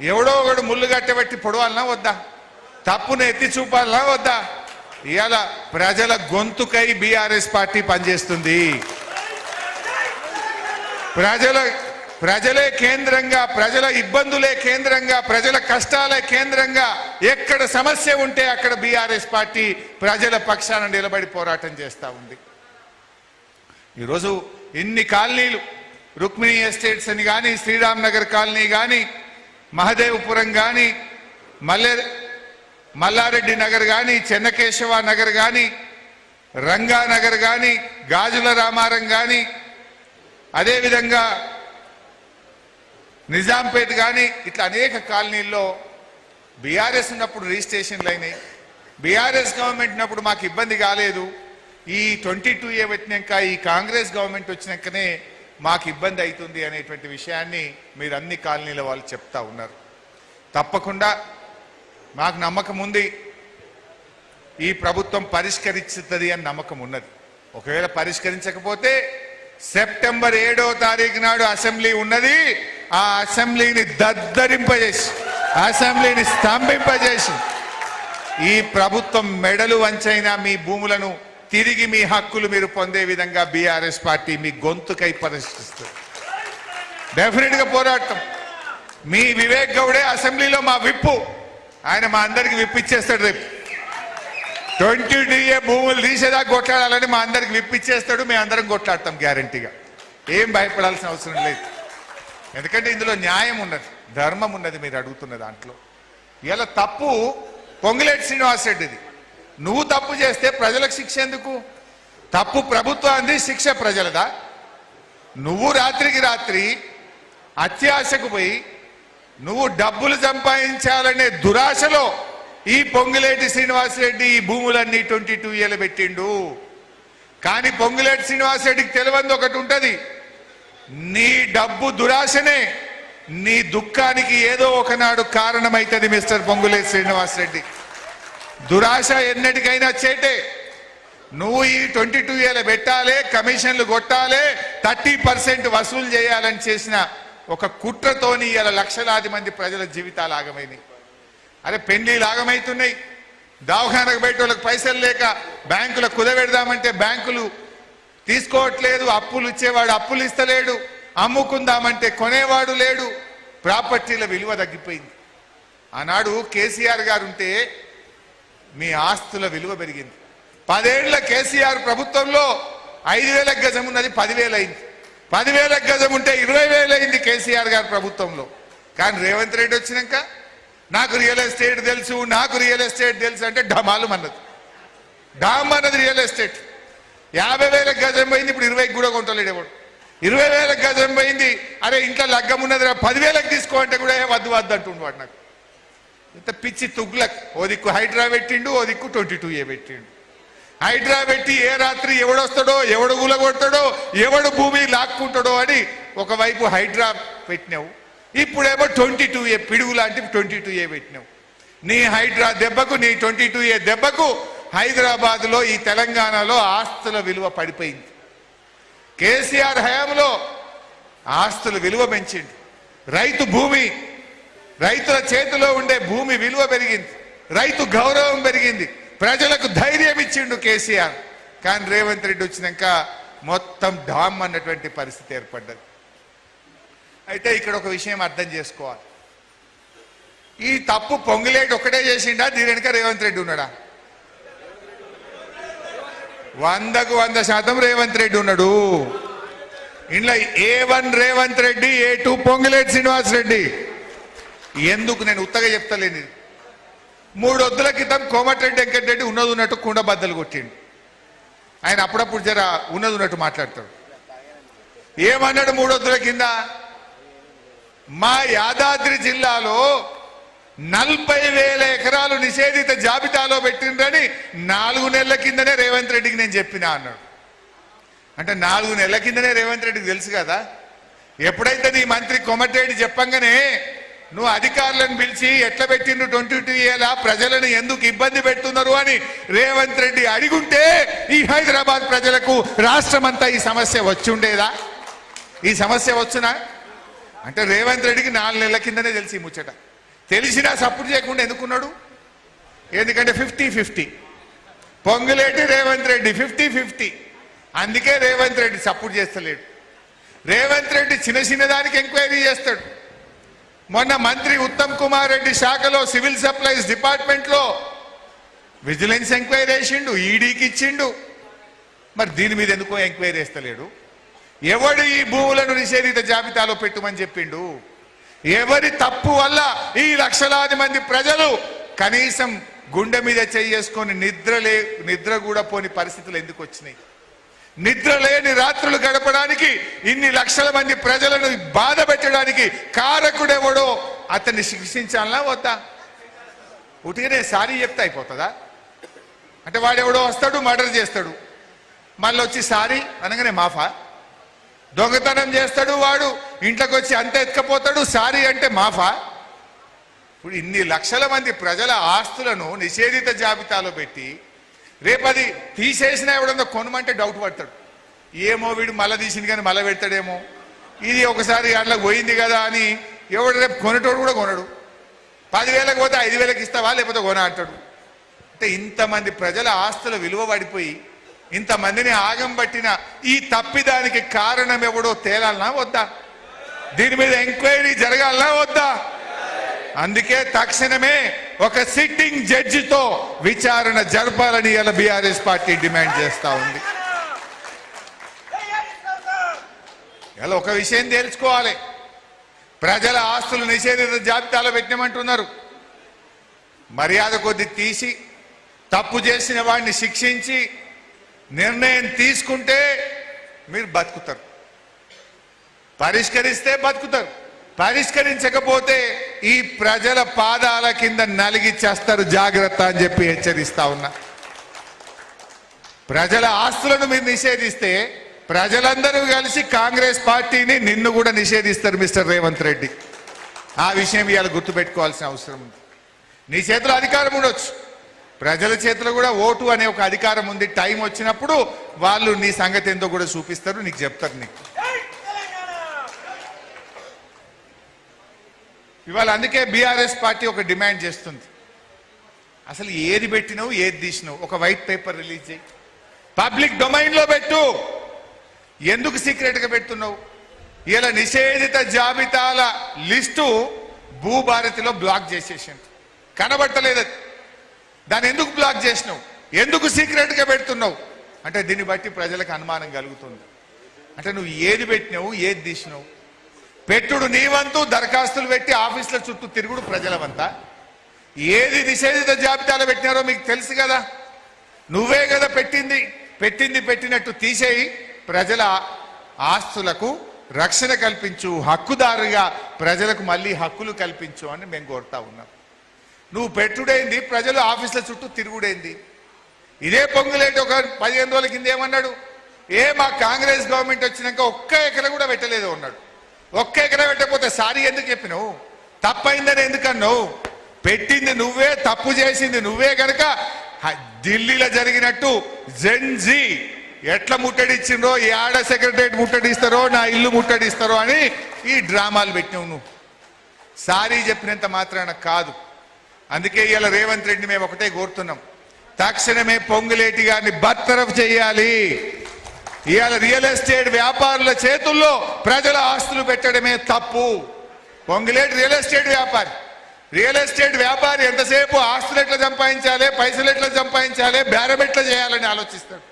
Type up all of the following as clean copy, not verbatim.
ఎవడో ఒకడు ముళ్ళు కట్టబెట్టి పొడవాలనా వద్దా? తప్పును ఎత్తి చూపాలనా వద్దా? ఇవాళ ప్రజల గొంతుకై బీఆర్ఎస్ పార్టీ పనిచేస్తుంది. ప్రజలే కేంద్రంగా, ప్రజల ఇబ్బందులే కేంద్రంగా, ప్రజల కష్టాలే కేంద్రంగా, ఎక్కడ సమస్య ఉంటే అక్కడ బీఆర్ఎస్ పార్టీ ప్రజల పక్షాన నిలబడి పోరాటం చేస్తూ ఉంది. ఈరోజు ఇన్ని కాలనీలు, రుక్మిణి ఎస్టేట్స్ అని కానీ, శ్రీరామ్ నగర్ కాలనీ కానీ, మహదేవపురం కానీ, మల్లారెడ్డి నగర్ కానీ, చెన్నకేశవ నగర్ కానీ, రంగానగర్ కానీ, గాజుల రామారం కానీ, అదేవిధంగా నిజాంపేట్ కానీ, ఇట్లా అనేక కాలనీల్లో బీఆర్ఎస్ ఉన్నప్పుడు రిజిస్ట్రేషన్లు అయినాయి. బీఆర్ఎస్ గవర్నమెంట్ ఉన్నప్పుడు మాకు ఇబ్బంది కాలేదు. ఈ 22A పెట్టినాక, ఈ కాంగ్రెస్ గవర్నమెంట్ వచ్చినాకనే మాకు ఇబ్బంది అవుతుంది అనేటువంటి విషయాన్ని మీరు అన్ని కాలనీల వాళ్ళు చెప్తా ఉన్నారు. తప్పకుండా మాకు నమ్మకం ఉంది, ఈ ప్రభుత్వం పరిష్కరిస్తుంది అని నమ్మకం ఉన్నది. ఒకవేళ పరిష్కరించకపోతే సెప్టెంబర్ 7వ తారీఖు నాడు అసెంబ్లీ ఉన్నది. ఆ అసెంబ్లీని దద్దరింపజేసి, అసెంబ్లీని స్తంభింపజేసి, ఈ ప్రభుత్వం మెడలు వంచైనా మీ భూములను తిరిగి మీ హక్కులు మీరు పొందే విధంగా బీఆర్ఎస్ పార్టీ మీ గొంతుకై పరిష్కరిస్తుంది. డెఫినెట్ గా పోరాటం. మీ వివేక్ గౌడే అసెంబ్లీలో మా విప్పు, ఆయన మా అందరికి విప్పిచ్చేస్తాడు. రేపు 22A భూములు తీసేదాకా కొట్లాడాలని మా అందరికి విప్పిచ్చేస్తాడు. మేము అందరం కొట్లాడతాం గ్యారంటీగా. ఏం భయపడాల్సిన అవసరం లేదు. ఎందుకంటే ఇందులో న్యాయం ఉన్నది, ధర్మం ఉన్నది. మీరు అడుగుతున్న దాంట్లో ఇలా తప్పు పొంగులేటి శ్రీనివాసరెడ్డిది. నువ్వు తప్పు చేస్తే ప్రజలకు శిక్ష ఎందుకు? తప్పు ప్రభుత్వాన్ని, శిక్ష ప్రజలదా? నువ్వు రాత్రికి రాత్రి అత్యాశకు పోయి నువ్వు డబ్బులు సంపాదించాలనే దురాశలో ఈ పొంగులేటి శ్రీనివాసరెడ్డి ఈ భూములన్నీ 22Aలు పెట్టిండు. కానీ పొంగులేటి శ్రీనివాసరెడ్డికి తెలియంది ఒకటి ఉంటది, నీ డబ్బు దురాశనే నీ దుఃఖానికి ఏదో ఒకనాడు కారణమైతుంది. మిస్టర్ పొంగులేటి శ్రీనివాసరెడ్డి, దురాశ ఎన్నటికైనా చేటే. నువ్వు ఈ 22Aలు పెట్టాలి, కమిషన్లు కొట్టాలి, 30% వసూలు చేయాలని చేసిన ఒక కుట్రతోని ఇలా లక్షలాది మంది ప్రజల జీవితాలు ఆగమైనాయి. అరే పెళ్లిలు ఆగమైతున్నాయి. దవాఖానకు బయట వాళ్ళకి పైసలు లేక బ్యాంకులకు కుదబెడదామంటే బ్యాంకులు తీసుకోవట్లేదు. అప్పులు ఇచ్చేవాడు అప్పులు ఇస్తలేడు. అమ్ముకుందామంటే కొనేవాడు లేడు. ప్రాపర్టీల విలువ తగ్గిపోయింది. ఆనాడు కేసీఆర్ గారు ఉంటే మీ ఆస్తుల విలువ పెరిగింది. 10 ఏళ్ల కేసీఆర్ ప్రభుత్వంలో 5,000 గజం ఉన్నది 10,000 అయింది. 10,000 గజం ఉంటే 20,000 అయింది కేసీఆర్ గారి ప్రభుత్వంలో. కానీ రేవంత్ రెడ్డి వచ్చినాక నాకు రియల్ ఎస్టేట్ తెలుసు, నాకు రియల్ ఎస్టేట్ తెలుసు అంటే ఢమాలు అన్నది. డామ్ అన్నది రియల్ ఎస్టేట్. 50,000 గజం పోయింది, ఇప్పుడు 20కి కూడా కొంటలేడు ఎవడు. 20,000 గజం పోయింది. అరే ఇంట్లో లగ్గం ఉన్నది 10,000కి తీసుకో అంటే కూడా వద్దు వద్దు అంటుండు వాడు. నాకు ఇంత పిచ్చి తుగ్లక్. ఓ దిక్కు హైడ్రా పెట్టిండు, ఓ దిక్కు 22A పెట్టిండు. హైడ్రా పెట్టి ఏ రాత్రి ఎవడొస్తాడో, ఎవడు గులగొడతాడో, ఎవడు భూమి లాక్కుంటాడో అని ఒకవైపు హైడ్రా పెట్టినావు. ఇప్పుడేమో 22A పిడుగు లాంటి 22A పెట్టినావు. నీ హైడ్రా దెబ్బకు, నీ 22A దెబ్బకు హైదరాబాద్ లో, ఈ తెలంగాణలో ఆస్తుల విలువ పడిపోయింది. కేసీఆర్ హయాంలో ఆస్తుల విలువ పెంచింది. రైతు భూమి, రైతుల చేతిలో ఉండే భూమి విలువ పెరిగింది. రైతు గౌరవం పెరిగింది. ప్రజలకు ధైర్యం ఇచ్చిండు కేసీఆర్. కానీ రేవంత్ రెడ్డి వచ్చినాక మొత్తం డామ్ అన్నటువంటి పరిస్థితి ఏర్పడ్డది. అయితే ఇక్కడ ఒక విషయం అర్థం చేసుకోవాలి. ఈ తప్పు పొంగులేటి ఒక్కటే చేసిండా, దీని వెనుక రేవంత్ రెడ్డి ఉన్నాడా? 100కు 100% రేవంత్ రెడ్డి ఉన్నాడు. ఇంట్లో A1 రేవంత్ రెడ్డి, A2 పొంగులేటి శ్రీనివాస్ రెడ్డి. ఎందుకు నేను ఉత్తగా చెప్తలేను. 3 వద్దుల క్రితం కోమటిరెడ్డి వెంకటరెడ్డి ఉన్నది ఉన్నట్టు కుండ బద్దలు కొట్టిండు. ఆయన అప్పుడప్పుడు జర ఉన్నది ఉన్నట్టు మాట్లాడతాడు. ఏమన్నాడు 3 వద్దుల కింద? మా యాదాద్రి జిల్లాలో 40,000 ఎకరాలు నిషేధిత జాబితాలో పెట్టిండ్రని 4 నెలల కిందనే రేవంత్ రెడ్డికి నేను చెప్పినా అన్నాడు. అంటే 4 నెలల కిందనే రేవంత్ రెడ్డికి తెలుసు కదా. ఎప్పుడైతే నీ మంత్రి కోమటిరెడ్డి చెప్పంగానే నువ్వు అధికారులను పిలిచి ఎట్లా పెట్టిండ్రు 22Aల, ప్రజలను ఎందుకు ఇబ్బంది పెడుతున్నారు అని రేవంత్ రెడ్డి అడిగుంటే ఈ హైదరాబాద్ ప్రజలకు రాష్ట్రమంతా ఈ సమస్య వచ్చి ఉండేదా? ఈ సమస్య వచ్చునా? అంటే రేవంత్ రెడ్డికి 4 నెలల కిందనే తెలిసి ముచ్చట. తెలిసినా సపోర్ట్ చేయకుండా ఎందుకున్నాడు? ఎందుకంటే 50-50 పొంగులేటి రేవంత్ రెడ్డి 50-50. అందుకే రేవంత్ రెడ్డి సపోర్ట్ చేస్తలేడు. రేవంత్ రెడ్డి చిన్న దానికి ఎంక్వైరీ చేస్తాడు. మొన్న మంత్రి ఉత్తమ్ కుమార్ రెడ్డి శాఖలో సివిల్ సప్లైస్ డిపార్ట్మెంట్లో విజిలెన్స్ ఎంక్వైరీ చేసిండు, ఈడీకి ఇచ్చిండు. మరి దీని మీద ఎందుకో ఎంక్వైరీ చేస్తలేడు? ఎవడు ఈ భూములను నిషేధిత జాబితాలో పెట్టుమని చెప్పిండు? ఎవరి తప్పు వల్ల ఈ లక్షలాది మంది ప్రజలు కనీసం గుండె మీద చేసుకొని నిద్ర కూడా పోని పరిస్థితులు ఎందుకు వచ్చినాయి? నిద్ర లేని రాత్రులు గడపడానికి, ఇన్ని లక్షల మంది ప్రజలను బాధ పెట్టడానికి కారకుడెవడో అతన్ని శిక్షించాలనా వద్దా? ఉటిగానే సారీ చెప్తే అయిపోతుందా? అంటే వాడెవడో వస్తాడు, మర్డర్ చేస్తాడు, మళ్ళీ వచ్చి సారీ అనగానే మాఫా? దొంగతనం చేస్తాడు వాడు, ఇంట్లోకి వచ్చి అంత ఎత్తుకపోతాడు, సారీ అంటే మాఫా? ఇప్పుడు ఇన్ని లక్షల మంది ప్రజల ఆస్తులను నిషేధిత జాబితాలో పెట్టి రేపది తీసేసినా ఎవడన్నా కొనమంటే డౌట్ పడతాడు. ఏమో వీడు మళ్ళీ తీసింది కానీ మళ్ళీ పెడతాడేమో, ఇది ఒకసారి అట్లా పోయింది కదా అని ఎవడు రేపు కొనేటోడు కూడా కొనడు. 10,000కి పోతే 5,000కి ఇస్తావా లేకపోతే కొన అంటాడు. అంటే ఇంతమంది ప్రజల ఆస్తుల విలువ పడిపోయి ఇంతమందిని ఆగం పట్టిన ఈ తప్పిదానికి కారణం ఎవడో తేలాలనా వద్దా? దీని మీద ఎంక్వైరీ జరగాలనా వద్దా? అందుకే తక్షణమే ఒక సిట్టింగ్ జడ్జితో విచారణ జరపాలని ఇలా బీఆర్ఎస్ పార్టీ డిమాండ్ చేస్తా ఉంది. ఇలా ఒక విషయం తెలుసుకోవాలి, ప్రజల ఆస్తులు నిషేధిత జాబితాలో పెట్టినామంటున్నారు. మర్యాద కొద్ది తీసి తప్పు చేసిన వాడిని శిక్షించి నిర్ణయం తీసుకుంటే మీరు బతుకుతారు, పరిష్కరిస్తే బతుకుతారు. పరిష్కరించకపోతే ఈ ప్రజల పాదాల కింద నలిగి చేస్తారు, జాగ్రత్త అని చెప్పి హెచ్చరిస్తా ఉన్నా. ప్రజల ఆస్తులను మీరు నిషేధిస్తే ప్రజలందరూ కలిసి కాంగ్రెస్ పార్టీని నిన్ను కూడా నిషేధిస్తారు మిస్టర్ రేవంత్ రెడ్డి. ఆ విషయం ఇవాళ గుర్తుపెట్టుకోవాల్సిన అవసరం ఉంది. నీ చేతిలో అధికారం ఉండొచ్చు, ప్రజల చేతిలో కూడా ఓటు అనే ఒక అధికారం ఉంది. టైం వచ్చినప్పుడు వాళ్ళు నీ సంగతి ఏందో కూడా చూపిస్తారు, నీకు చెప్తారు. నీకు ఇవాళ అందుకే బీఆర్ఎస్ పార్టీ ఒక డిమాండ్ చేస్తుంది, అసలు ఏది పెట్టినావు ఏది తీసినావు ఒక వైట్ పేపర్ రిలీజ్ చేయి, పబ్లిక్ డొమైన్లో పెట్టు. ఎందుకు సీక్రెట్గా పెడుతున్నావు? ఇలా నిషేధిత జాబితాల లిస్టు భూభారతిలో బ్లాక్ చేసేసింది, కనబట్టలేదు. దాన్ని ఎందుకు బ్లాక్ చేసినావు? ఎందుకు సీక్రెట్గా పెడుతున్నావు? అంటే దీన్ని బట్టి ప్రజలకు అనుమానం కలుగుతుంది. అంటే నువ్వు ఏది పెట్టినావు ఏది తీసినావు? పెట్టుడు నీ వంతు, దరఖాస్తులు పెట్టి ఆఫీసుల చుట్టూ తిరుగుడు ప్రజల వంత. ఏది నిషేధిత జాబితాలో పెట్టినారో మీకు తెలుసు కదా, నువ్వే కదా పెట్టినట్టు తీసేయి. ప్రజల ఆస్తులకు రక్షణ కల్పించు, హక్కుదారుగా ప్రజలకు మళ్ళీ హక్కులు కల్పించు అని మేము కోరుతా ఉన్నాం. నువ్వు పెట్టుడైంది, ప్రజలు ఆఫీసుల చుట్టూ తిరుగుడైంది. ఇదే పొంగులేటి ఒక 15 రోజుల కింద ఏమన్నాడు? మా కాంగ్రెస్ గవర్నమెంట్ వచ్చినాక ఒక్క ఎకరం కూడా పెట్టలేదు అన్నాడు. ఒక్క ఎకరం పెట్టకపోతే సారీ ఎందుకు చెప్పినావు? తప్పైందని ఎందుకన్నావు? పెట్టింది నువ్వే, తప్పు చేసింది నువ్వే కనుక ఢిల్లీలో జరిగినట్టు జెన్జీ ఎట్లా ముట్టడిచ్చిండ్రో, ఆడ సెక్రటరేట్ ముట్టడిస్తారో, నా ఇల్లు ముట్టడిస్తారో అని ఈ డ్రామాలు పెట్టినావు. నువ్వు సారీ చెప్పినంత మాత్రాన కాదు. అందుకే ఇవాళ రేవంత్ రెడ్డి మేము ఒకటే కోరుతున్నాం, తక్షణమే పొంగులేటి గారిని బర్తరఫ్ చేయాలి. ఇవాళ రియల్ ఎస్టేట్ వ్యాపారుల చేతుల్లో ప్రజల ఆస్తులు పెట్టడమే తప్పు. పొంగులేటి రియల్ ఎస్టేట్ వ్యాపారి ఎంతసేపు ఆస్తులు ఎట్లా సంపాదించాలి, పైసలు ఎట్లా సంపాదించాలి, బేరం ఎట్లా చేయాలని ఆలోచిస్తాడు.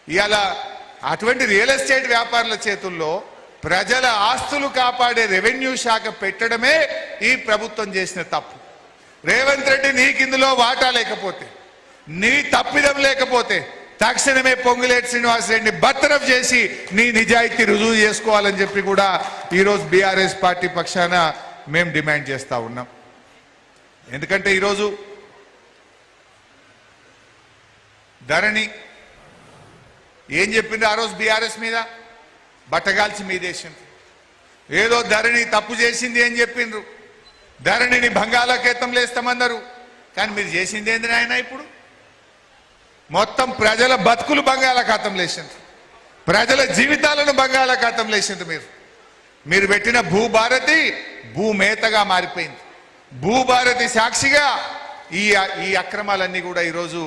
ఇవాళ అటువంటి రియల్ ఎస్టేట్ వ్యాపారుల చేతుల్లో ప్రజల ఆస్తులు కాపాడే రెవెన్యూ శాఖ పెట్టడమే ఈ ప్రభుత్వం చేసిన తప్పు. రేవంత్ రెడ్డి నీకు ఇందులో వాటా లేకపోతే, నీ తప్పిదం లేకపోతే తక్షణమే పొంగులేటి శ్రీనివాసరెడ్డిని బర్తరఫ్ చేసి నీ నిజాయితీ రుజువు చేసుకోవాలని చెప్పి కూడా ఈరోజు బీఆర్ఎస్ పార్టీ పక్షాన మేము డిమాండ్ చేస్తా ఉన్నాం. ఎందుకంటే ఈరోజు ధరణి ఏం చెప్పింది ఆ రోజు బీఆర్ఎస్ మీద? బట్టగాల్చి మీదేసింది. ఏదో ధరణి తప్పు చేసింది అని చెప్పిండ్రు, ధరణిని బంగాళాఖాతంలో వేస్తామన్నారు. కానీ మీరు చేసింది ఏంది నాయన? ఇప్పుడు మొత్తం ప్రజల బతుకులు బంగాళాఖాతంలో వేసిండ్రు, ప్రజల జీవితాలను బంగాళాఖాతంలో వేసిండ్రు. మీరు పెట్టిన భూభారతి భూమేతగా మారిపోయింది. భూభారతి సాక్షిగా ఈ అక్రమాలన్నీ కూడా ఈరోజు